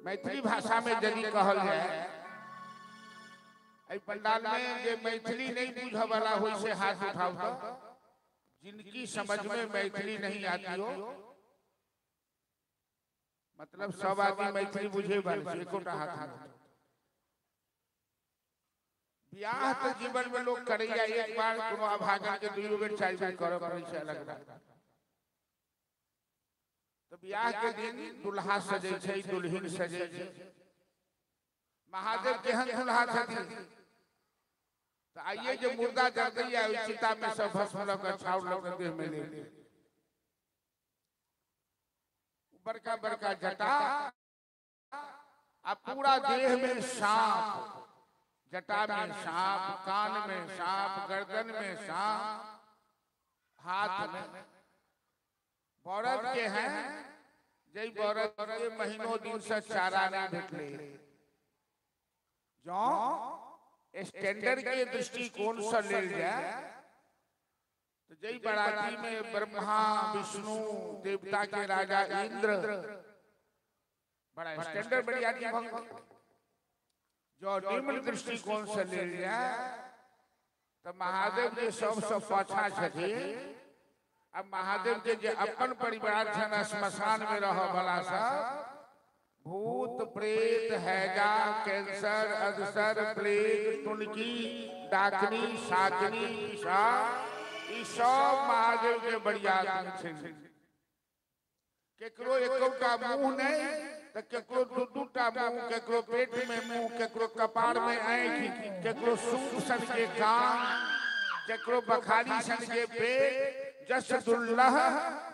मैथिली भाषा में यदि कहल जाए पंडाल में जे मैथिली नहीं बुझ वाला हो से हाथ उठाओ तो जिनकी समझ में मैथिली नहीं आती हो, मतलब सब आदमी मैथिली बुझे वाले एकोटा हाथ। ब्याह तो जीवन में लोग करेगा एक बार, कोनो अभागा के दुई बेर चार बेर करे पड़े से अलग बात। तो ब्याह के दिन दुल्हा सजे छै, दुल्हन सजे छै। महादेव केहन दुल्हा छथिन। तो आइए जो मुर्दा जल गया चिता में सब भस्म लगा छाव लगा देह में ले बड़का बड़का जटा अब पूरा देह में सांप, जटा में सांप, कान में सांप, गर्दन में सांप, हाथ में बरद के हैं। जय बरद के महीनों दिन से चारा नहीं भेटले। जो स्टैंडर्ड के दृष्टिकोण से ले जाए तो जय बराती में ब्रह्मा विष्णु देवता के राजा इंद्र बड़ा स्टैंडर्ड बड़ी भंग। जो निम्न दृष्टिकोण से ले जाए तो महादेव के सबसे पाछा छथि। अब महादेव के जे अपन परिवार छन श्मशान में रह वाला सब भूत प्रेत हैजा कैंसर अधसर प्लेग टुनकी डाकनी शाकनी ई सब महादेव के बढ़िया छे। केकरो एकोटा मुंह नहीं तो केकरो दू-दूटा मुंह, केकरो पेट में मुंह, केकरो कपार में आंख, केकरो सूप सन के कान, केकरो बखारी सन के पेट। जसदुल्लाह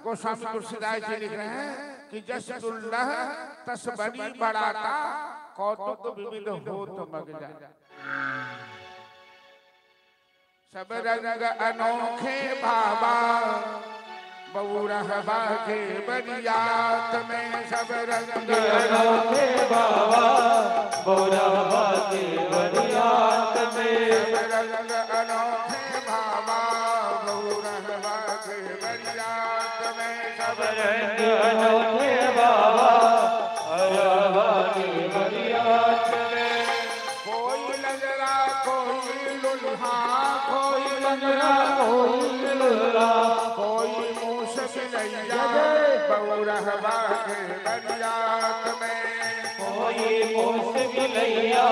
गोस्वामी तुलसीदास जी लिख रहे हैं कि जसदुल्लाह तस बनी बड़ाता कौतुक विविध होत मगजा। सब रंग अनोखे बाबा बहुरहबा के बरियात में। सब रंग अनोखे बाबा बहुरहबा के बरियात में। सब रंग अनोखे बाबा बहुरहबा के बरियात में। सब रंग अनोखे बाबा बहुरहबा के बरियात में। कोई लंगड़ा कोई लुल्हा, कोई लंगड़ा कोई लुल्हा, कोई मूस बिलैया बहुरहबा के बरियात में। कोई मूस बिलैया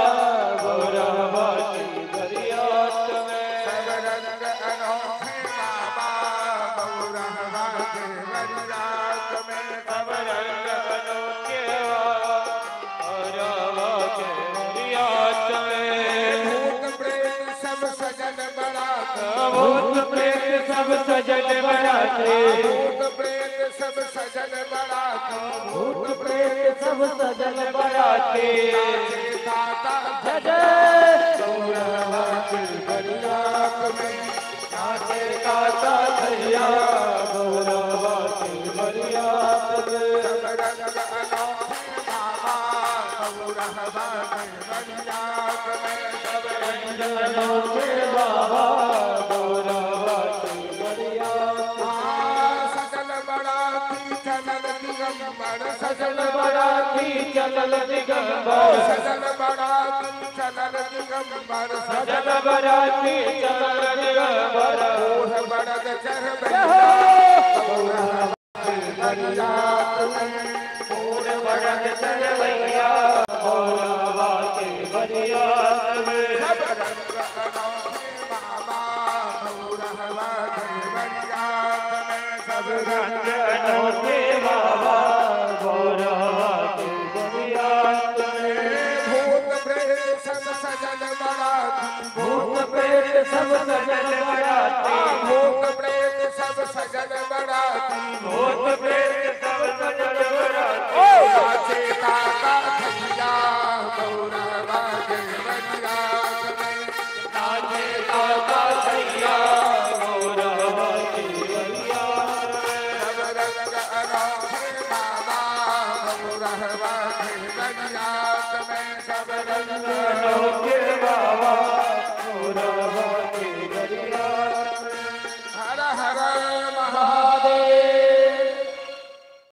बहुरहबा के बरियात में। सब रंग अनोखे बाबा बहुरहबा के बरियात में। सब रंग अनोखे बहुरहबा के बरियात में। भूत प्रेत सब सजन बरात, भूत प्रेत सब सजन बराते। भूत प्रेत सब सजन बरात, भूत प्रेत सब सजन बराते। दाता जय बहुरहबा के बरियात में। नाचे गाता भैया बहुरहबा के बरियात में। सब रंग अनोखे बाबा बहुरहबा के बरियात में। सब रंग अनोखे बाबा बहुरहबा के बरियात में। सजल बराती चलल दिगंबर, सजल बराती चलल दिगंबर। सजल बराती चलल दिगंबर। सजल बराती चलल दिगंबर। बूढ़ बड़द चढ़ बहुरहबा के बरियात में। बूढ़ बड़द चढ़वैया बहुरहबा के बरियात में। सब रंग अनोखे बाबा बहुरहबा के बरियात में। सब रंग अनोखे बाबा बहुरहबा के बरियात में। भूत प्रेत सब सजन बराती, भूत प्रेत सब सजन बराती। भूत प्रेत सब सजन बराती। भूत प्रेत सब सजन बराती। नाचे गाता भैया बहुरहबा के बरियात में। नाचे गाता भैया बहुरहबा के बरियात में। सब रंग अनोखे बाबा बहुरहबा के बरियात में। सब रंग अनोखे